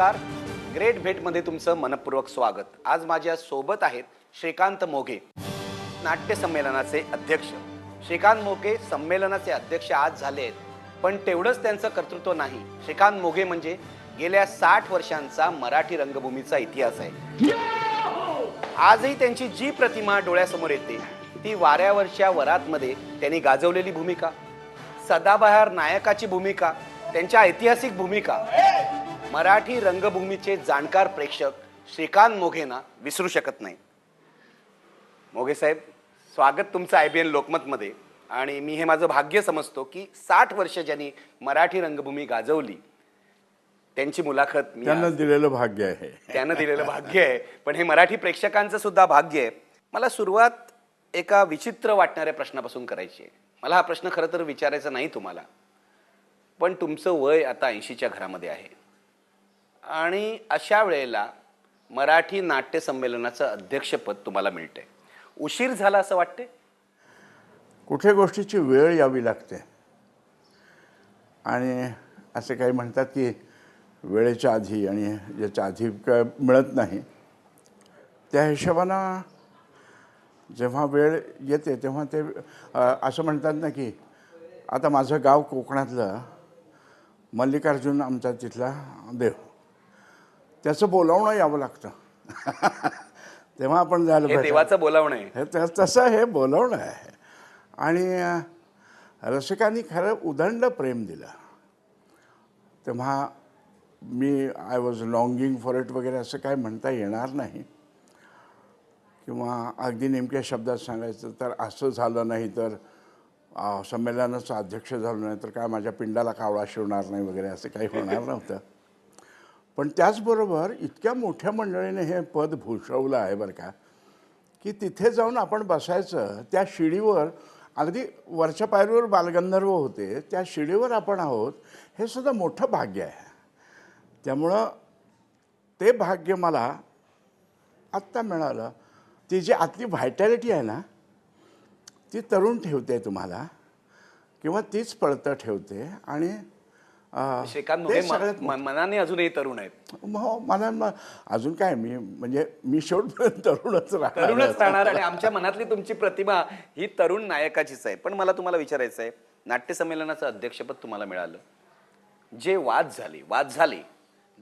नमस्कार. ग्रेट भेटमध्ये तुमचं मनपूर्वक स्वागत. आज माझ्या सोबत आहेत श्रीकांत मोघे, नाट्य संमेलनाचे अध्यक्ष. श्रीकांत मोघे संमेलनाचे अध्यक्ष आज झाले आहेत, पण तेवढंच त्यांचं कर्तृत्व नाही. श्रीकांत मोघे म्हणजे गेल्या 60 वर्षांचा मराठी रंगभूमीचा इतिहास आहे. आजही त्यांची जी प्रतिमा डोळ्यासमोर येते ती वाऱ्यावरच्या वरातमध्ये त्यांनी गाजवलेली भूमिका, सदाबहार नायकाची भूमिका, त्यांच्या ऐतिहासिक भूमिका. मराठी रंगभूमीचे जाणकार प्रेक्षक श्रीकांत मोघेंना विसरू शकत नाही. मोघे साहेब, स्वागत तुमचं IBN लोकमतमध्ये. आणि मी हे माझं भाग्य समजतो की 60 वर्ष ज्यांनी मराठी रंगभूमी गाजवली त्यांची मुलाखत मी त्यांना दिलेलं भाग्य आहे. त्यांना दिलेलं भाग्य आहे, पण हे मराठी प्रेक्षकांचं सुद्धा भाग्य आहे. मला सुरुवात एका विचित्र वाटणाऱ्या प्रश्नापासून करायची आहे. मला हा प्रश्न खरं तर विचारायचा नाही तुम्हाला, पण तुमचं वय आता 80च्या घरामध्ये आहे आणि अशा वेळेला मराठी नाट्य संमेलनाचं अध्यक्षपद तुम्हाला मिळतंय. उशीर झाला असं वाटते? कुठे गोष्टीची वेळ यावी लागते आणि असे काही म्हणतात की वेळेच्या आधी आणि ज्याच्या आधी काय मिळत नाही, त्या हिशोबानं जेव्हा वेळ येते तेव्हा ते असं म्हणतात ना की आता माझं गाव कोकणातलं मल्लिकार्जुन आमचा तिथला देव, त्याचं बोलावणं यावं लागतं. तेव्हा आपण जायला पाहिजे. देवाचं बोलावणं आहे हे तसं हे बोलावणं आहे. आणि रसिकांनी खरं उदंड प्रेम दिलं. तेव्हा मी आय वॉज लॉंगिंग फॉर इट वगैरे असं काय म्हणता येणार नाही, किंवा अगदी नेमक्या शब्दात सांगायचं तर असं झालं नाही तर संमेलनाचं अध्यक्ष झालो नाही तर काय माझ्या पिंडाला कावळा शिवणार नाही वगैरे असं काही होणार नव्हतं. पण त्याचबरोबर इतक्या मोठ्या मंडळीने हे पद भूषवलं आहे बरं का, की तिथे जाऊन आपण बसायचं. त्या शिडीवर अगदी वरच्या पायरीवर बालगंधर्व होते, त्या शिडीवर आपण आहोत, हे सुद्धा मोठं भाग्य आहे. त्यामुळं ते भाग्य मला आत्ता मिळालं. ती जी आतली व्हायटॅलिटी आहे ना, ती तरुण ठेवते तुम्हाला, किंवा तीच पळतं ठेवते. आणि श्रीकांत मोघे मनाने अजूनही तरुण आहेत. हो, मला अजून काय, मी शेवटपर्यंत तरुणच राहणार. आणि आमच्या मनातली तुमची प्रतिमा ही तरुण नायकाचीच आहे. पण मला तुम्हाला विचारायचं आहे, नाट्य संमेलनाचं अध्यक्षपद तुम्हाला मिळालं, जे वाद झाले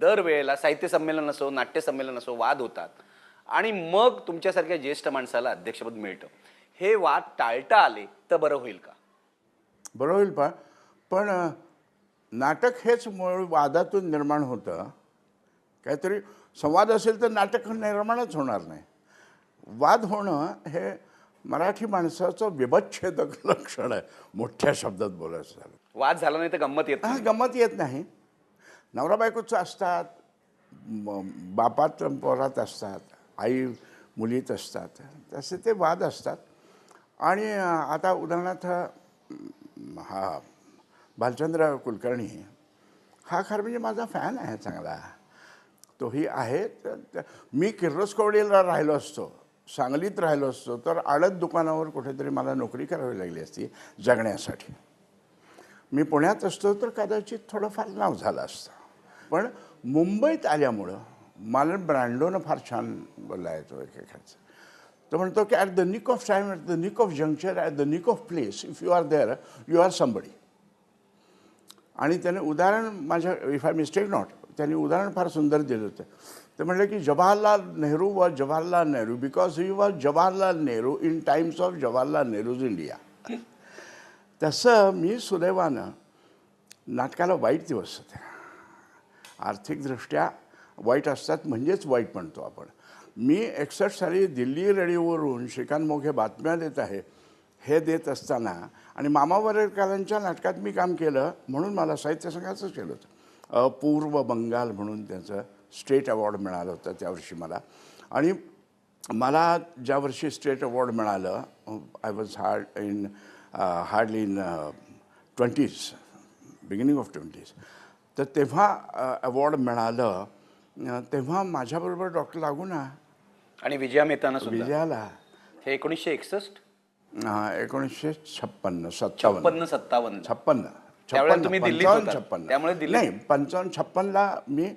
दरवेळेला साहित्य संमेलन असो नाट्य संमेलन असो वाद होतात, आणि मग तुमच्यासारख्या ज्येष्ठ माणसाला अध्यक्षपद मिळतं. हे वाद टाळता आले तर बरं होईल का? बरं होईल. पण नाटक हेच मूळ वादातून निर्माण होतं. काहीतरी संवाद असेल तर नाटक निर्माणच होणार नाही. वाद होणं हे मराठी माणसाचं विभच्छेदक लक्षण आहे, मोठ्या शब्दात बोलायचं झालं. वाद झाला नाही तर गंमत येत नाही. गंमत येत नाही. नवरा बायकोचं असतात, बापात पोरात असतात, आई मुलीत असतात, तसे ते वाद असतात. आणि आता उदाहरणार्थ हा भालचंद्र कुलकर्णी हा खरं म्हणजे माझा फॅन आहे चांगला, तोही आहे. मी किर्लोस्करवाडीला राहिलो असतो, सांगलीत राहिलो असतो तर आडत दुकानावर कुठेतरी मला नोकरी करावी लागली असती जगण्यासाठी. मी पुण्यात असतो तर कदाचित थोडंफार नाव झालं असतं. पण मुंबईत आल्यामुळं मला ब्रँडोनं फार छान बोलायचो एकेकाचं. तो म्हणतो की at the nick of time, at the nick of juncture, at the nick of place, if you are there you are somebody. आणि त्याने उदाहरण माझ्या, इफ आय मिस्टेक नॉट, त्यांनी उदाहरण फार सुंदर दिलं होतं. ते म्हणलं की Jawaharlal Nehru was Jawaharlal Nehru because he was Jawaharlal Nehru in times of Jawaharlal Nehru's India. तसं मी सुदैवानं नाटकाला वाईट दिवस होते, आर्थिकदृष्ट्या वाईट असतात म्हणजेच वाईट म्हणतो आपण. मी 61 साली दिल्ली रेडिओवरून श्रीकांत मोघे बातम्या देत आहे हे देत असताना, आणि मामा वरेरकरांच्या नाटकात मी काम केलं म्हणून मला साहित्य संघाचंच केलं होतं. पूर्व बंगाल म्हणून त्याचं स्टेट अवॉर्ड मिळालं होतं त्यावर्षी मला. आणि मला ज्या वर्षी स्टेट अवॉर्ड मिळालं, I was hardly in 20s, beginning of 20s. तर तेव्हा अवॉर्ड मिळालं, तेव्हा माझ्याबरोबर डॉक्टर लागूना आणि विजया मेहताना सुद्धा. विजयाला हे 1961 1956 त्यावेळेला तुम्ही दिल्लीत होता. 56 त्यामुळे नाही 55-56ला मी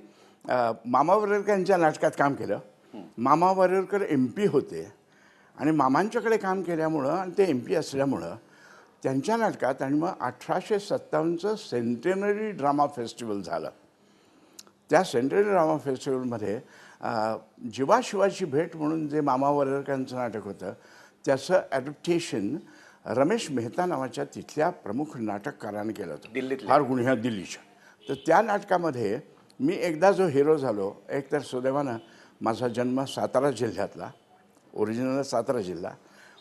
मामा वरेरकर यांच्या नाटकात काम केलं. मामा वरेरकर MP होते आणि मामांच्याकडे काम केल्यामुळं आणि ते MP असल्यामुळं त्यांच्या नाटकात आणि मग 1857चं सेंटेनरी ड्रामा फेस्टिवल झालं. त्या सेंट्रल ड्रामा फेस्टिवलमध्ये जीवा शिवाची भेट म्हणून जे मामा वरेरकरांचं नाटक होतं त्याचं ॲडप्टेशन रमेश मेहता नावाच्या तिथल्या प्रमुख नाटककाराने केलं होतं. दिल्लीतल्या. फार गुन्ह्या दिल्लीच्या. तर त्या नाटकामध्ये मी एकदा जो हिरो झालो, एक तर सुदैवानं माझा जन्म सातारा जिल्ह्यातला, ओरिजिनल सातारा जिल्हा,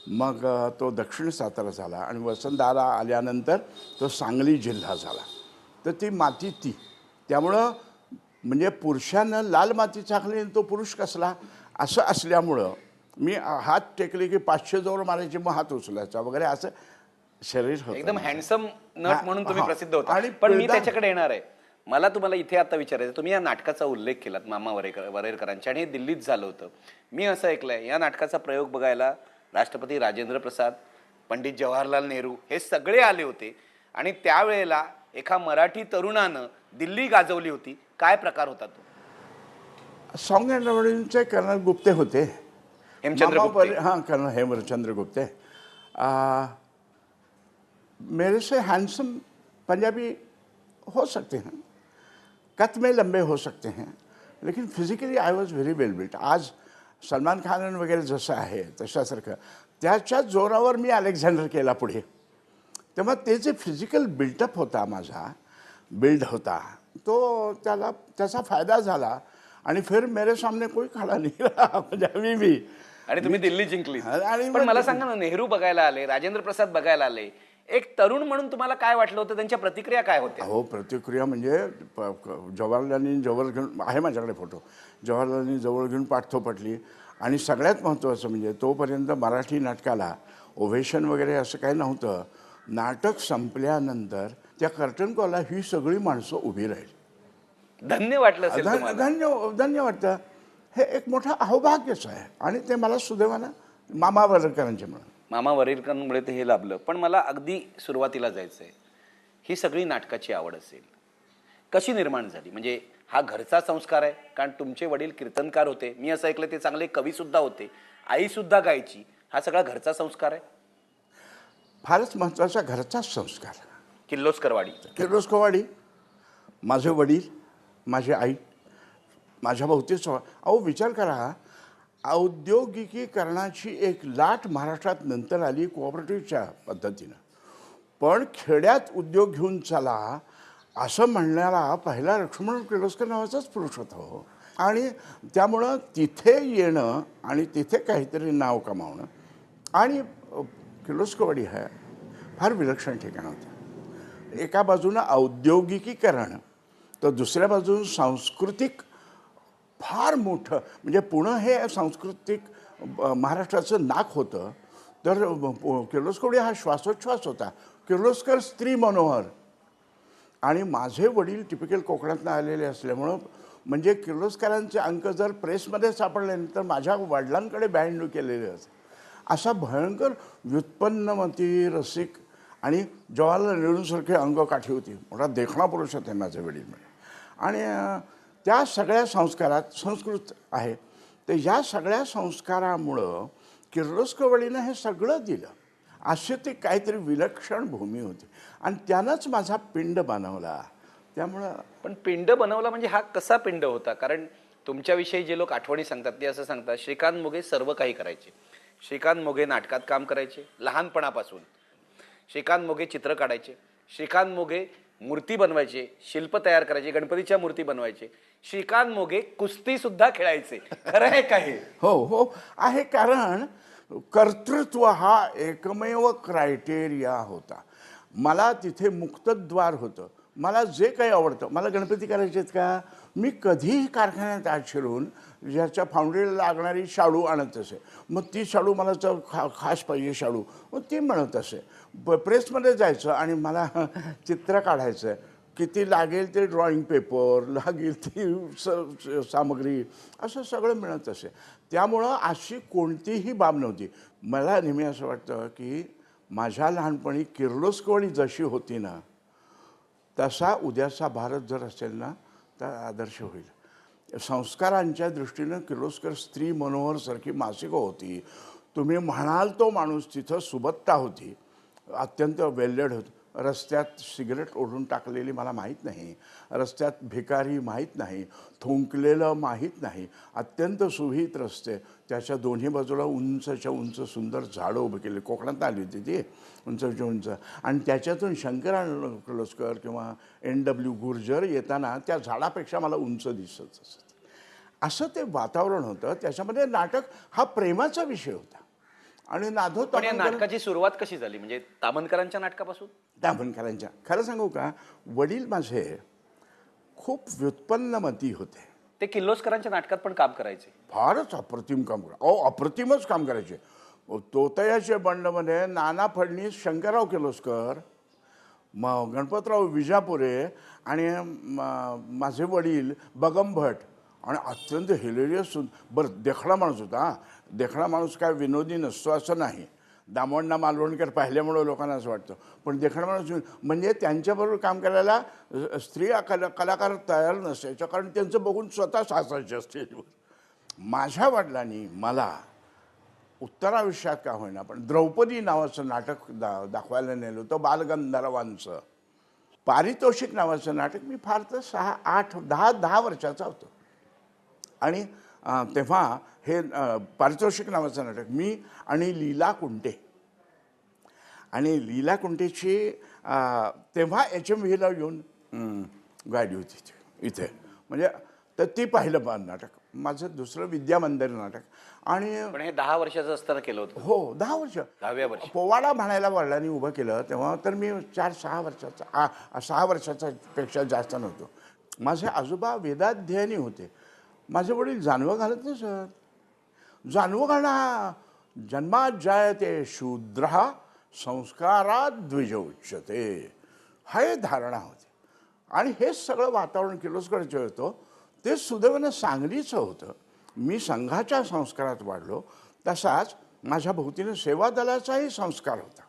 मग तो दक्षिण सातारा झाला आणि वसंतदादा आल्यानंतर तो सांगली जिल्हा झाला. तर ती माती ती, त्यामुळं म्हणजे पुरुषानं लाल माती चाकली आणि तो पुरुष कसला असं असल्यामुळं मी हात टेकले की 500 जोर मारायचे, मग हात उचलायचा वगैरे असं शरीर होतं. एकदम हँडसम नट म्हणून तुम्ही प्रसिद्ध होता. आणि पण मी त्याच्याकडे येणार आहे. मला तुम्हाला इथे आता विचारायचं, तुम्ही या नाटकाचा उल्लेख केलात मामा वरेरकरांच्या आणि हे दिल्लीत झालं होतं. मी असं ऐकलंय या नाटकाचा प्रयोग बघायला राष्ट्रपती राजेंद्र प्रसाद, पंडित जवाहरलाल नेहरू हे सगळे आले होते आणि त्यावेळेला एका मराठी तरुणानं दिल्ली गाजवली होती. काय प्रकार होता तो? सॉन्ग अँड रेवॉल्यूशनचे कर्नल गुप्ते होते. हेमचंद्र गुप्ते. हाँ, कर्नल हेमचंद्र गुप्ते. मेरे से हैंडसम पंजाबी हो सकते हैं, कद में लंबे हो सकते हैं, लेकिन physically I was very well built. आज सलमान खान वगैरे जसं आहे तशासारखं त्याच्या जोरावर मी अलेक्झांडर केला पुढे. तेव्हा ते जे फिजिकल बिल्टअप होता माझा, बिल्ड होता तो, त्याचा फायदा झाला आणि फिर मेरे सामने कोई खड़ा नहीं रहा पंजाबी भी. आणि तुम्ही दिल्ली जिंकली. आणि पण मला सांगा ना, नेहरू बघायला आले, राजेंद्र प्रसाद बघायला आले, एक तरुण म्हणून तुम्हाला काय वाटलं होतं? त्यांच्या प्रतिक्रिया काय होत्या? हो, प्रतिक्रिया म्हणजे जवाहरलालनी जवळ घेऊन, आहे माझ्याकडे फोटो, जवाहरलालनी जवळ घेऊन पाठोपाठली. आणि सगळ्यात महत्त्वाचं म्हणजे तोपर्यंत मराठी नाटकाला ओव्हेशन वगैरे असं काही नव्हतं. नाटक संपल्यानंतर त्या कर्टन कॉलला ही सगळी माणसं उभी राहिली. धन्य वाटलं असेल तुम्हाला? धन्य वाटतं. हे एक मोठं अहोभाग्यच आहे आणि ते मला सुदैवानं मामा वरेरकरांचे म्हणून. मामा वरेरकरांमुळे ते हे लाभलं. पण मला अगदी सुरुवातीला जायचंय. ही सगळी नाटकाची आवड असेल, कशी निर्माण झाली? म्हणजे हा घरचा संस्कार आहे? कारण तुमचे वडील कीर्तनकार होते, मी असं ऐकलं ते चांगले कवी सुद्धा होते, आई सुद्धा गायची. हा सगळा घरचा संस्कार आहे? फारच महत्त्वाचा घरचाच संस्कार. किर्लोस्करवाडी. किर्लोस्करवाडी, माझे वडील, माझी आई, माझ्या भोवतीच. अहो विचार करा, औद्योगिकीकरणाची एक लाट महाराष्ट्रात नंतर आली कोऑपरेटिव्हच्या पद्धतीनं, पण खेड्यात उद्योग घेऊन चला असं म्हणण्याला पहिला लक्ष्मण किर्लोस्कर नावाचाच पुरुष होता हो. आणि त्यामुळं तिथे येणं आणि तिथे काहीतरी नाव कमावणं, आणि किर्लोस्करवाडी हा फार विलक्षण ठिकाण होतं. एका बाजूनं औद्योगिकीकरण तर दुसऱ्या बाजून सांस्कृतिक फार मोठं, म्हणजे पुणे हे सांस्कृतिक महाराष्ट्राचं नाक होतं. तर किर्लोस्करवाडी हा श्वासोच्छ्वास होता. किर्लोस्कर स्त्री मनोहर. आणि माझे वडील टिपिकल कोकणातनं आलेले असल्यामुळं म्हणजे किर्लोस्करांचे अंक जर प्रेसमध्ये सापडले तर माझ्या वडिलांकडे बँड केलेले असते. असा भयंकर व्युत्पन्नमती रसिक आणि जवाहरलाल नेहरूंसारखे अंगकाठी होती. मोठा देखणा पुरुष होते माझे वडील म्हणजे. आणि त्या सगळ्या संस्कारात संस्कृत आहे. तर या सगळ्या संस्कारामुळं किर्लोस्करवाडीनं हे सगळं दिलं. असे ते काहीतरी विलक्षण भूमी होती आणि त्यानंच माझा पिंड बनवला. त्यामुळं. पण पिंड बनवला म्हणजे हा कसा पिंड होता? कारण तुमच्याविषयी जे लोक आठवणी सांगतात ते असं सांगतात, श्रीकांत मोघे सर्व काही करायचे. श्रीकांत मोघे नाटकात काम करायचे लहानपणापासून. श्रीकांत मोघे चित्र काढायचे. श्रीकांत मोघे मूर्ती बनवायचे, शिल्प तयार करायचे, गणपतीच्या मूर्ती बनवायचे. श्रीकांत मोघे कुस्ती सुद्धा खेळायचे. खरं आहे का हे? हो हो आहे. कारण कर्तृत्व हा एकमेव क्रायटेरिया होता. मला तिथे मुक्तद्वार होतं. मला जे काही आवडतं, मला गणपती करायचे आहेत का, मी कधीही कारखान्यात आत शिरून ज्याच्या फाउंड्रीला लागणारी शाडू आणत असे. मग ती शाडू मला खास पाहिजे शाडू, मग ती म्हणत असे. प्रेसमध्ये जायचं आणि मला चित्र काढायचं, किती लागेल ते ड्रॉइंग पेपर, लागेल ती सामग्री, असं सगळं मिळत असे. त्यामुळं अशी कोणतीही बाब नव्हती. मला नेहमी असं वाटतं की माझ्या लहानपणी किर्लोस्करवाडी जशी होती ना, तसा उद्याचा भारत जर असेल ना तर आदर्श होईल. संस्कारांच्या दृष्टीनं किर्लोस्कर स्त्री मनोहर सारखी मासिकं होती. तुम्ही म्हणाल तो माणूस तिथं सुबत्ता होती, अत्यंत वेल्डेड होतं. रस्त्यात सिगरेट ओढून टाकलेली मला माहीत नाही, रस्त्यात भिकारी माहीत नाही, थुंकलेलं माहीत नाही. अत्यंत सुविहित रस्ते, त्याच्या दोन्ही बाजूला उंचच्या उंच सुंदर झाडं उभी केली. कोकणात आली होती ती उंचच्या उंच, आणि त्याच्यातून शंकरराव किर्लोस्कर किंवा NW गुर्जर येताना त्या झाडापेक्षा मला उंच दिसत असत. असं ते वातावरण होतं. त्याच्यामध्ये नाटक हा प्रेमाचा विषय होता. आणि नाधो पण या नाटकाची सुरुवात कशी झाली, म्हणजे तामणकरांच्या नाटकापासून? तामणकरांच्या, खरं सांगू का, वडील माझे खूप व्युत्पन्नमती होते. ते किर्लोस्करांच्या नाटकात पण काम करायचे. फारच अप्रतिम काम अप्रतिमच काम करायचे. तोतयाचे बंडमध्ये नाना फडणीस, शंकरराव किर्लोस्कर, गणपतराव विजापुरे आणि माझे वडील बगम भट, आणि अत्यंत हिलेरियस. बरं, देखणा माणूस होता. देखणा माणूस काय विनोदी नसतो असं नाही. दामोंडा मालवणकर पाहिल्यामुळं लोकांना असं वाटतं, पण देखणा माणूस म्हणजे त्यांच्याबरोबर काम करायला स्त्री कलाकार तयार नसायच्या, कारण त्यांचं बघून स्वतःच हसायचे स्टेजवर. माझ्या वडिलांनी मला उत्तराविष्यात का होईना पण द्रौपदी नावाचं नाटक दाखवायला नेलं होतं. बालगंधर्वांचं पारितोषिक नावाचं नाटक. मी फार तर 6, 8, 10 वर्षाचा होतो. आणि तेव्हा हे पारितोषिक नावाचं नाटक मी आणि लीला कुंटे, आणि लीला कुंटेची तेव्हा HMVला येऊन गाडी होती इथे, म्हणजे तर ती पाहिलं नाटक. माझं दुसरं विद्यामंदिर नाटक. आणि पण हे 10 वर्षाचं असताना केलं होतं? हो, 10 वर्ष. 10व्या वर्षी पोवाडा म्हणायला वडिलांनी उभं केलं तेव्हा तर मी 4-6 वर्षाचा, 6 वर्षाचा पेक्षा जास्त नव्हतो. माझे आजोबा वेदाध्ययनी होते. माझे वडील जानवं घालत नसत. जानवं घालणं हा जन्मात जायते शूद्र संस्कारात द्विज उच्यते, हा हे धारणा होती. आणि हेच सगळं वातावरण किर्लोस्करचं होतं. ते सुदैवानं सांगलीचं होतं. मी संघाच्या संस्कारात वाढलो, तसाच माझ्या भोवतीनं सेवा दलाचाही संस्कार होता.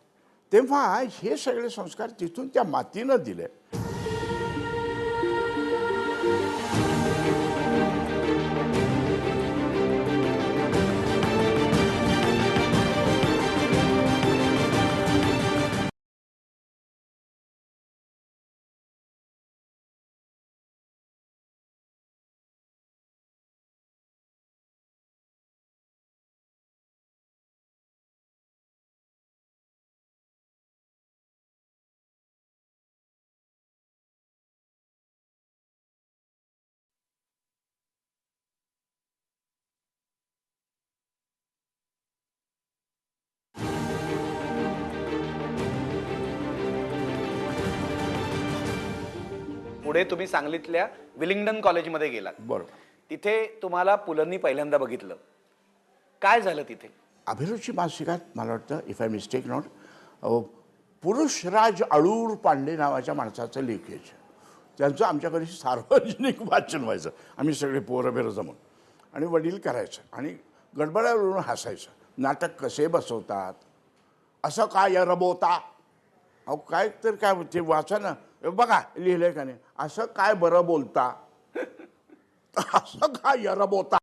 तेव्हा हे सगळे संस्कार तिथून त्या मातीनं दिले. पुढे तुम्ही सांगलीतल्या विलिंग्डन कॉलेजमध्ये गेलात. बरोबर. तिथे तुम्हाला पुलंनी पहिल्यांदा बघितलं. काय झालं तिथे? अभिरुची मासिकात मला वाटतं, if I mistake not, Purushraj Alur Pande नावाच्या माणसाचं लेख यायचं. त्यांचं आमच्याकडे सार्वजनिक वाचन व्हायचं. आम्ही सगळे पोरं बेरं जमून, आणि वडील करायचं, आणि गडबडावरून हसायचं. नाटक कसे बसवतात, असं काय रबवता, अहो काय तर काय ते वाचा ना, बघा लिहिलंय का नाही, असं काय बरं बोलता, असं काय रबवता.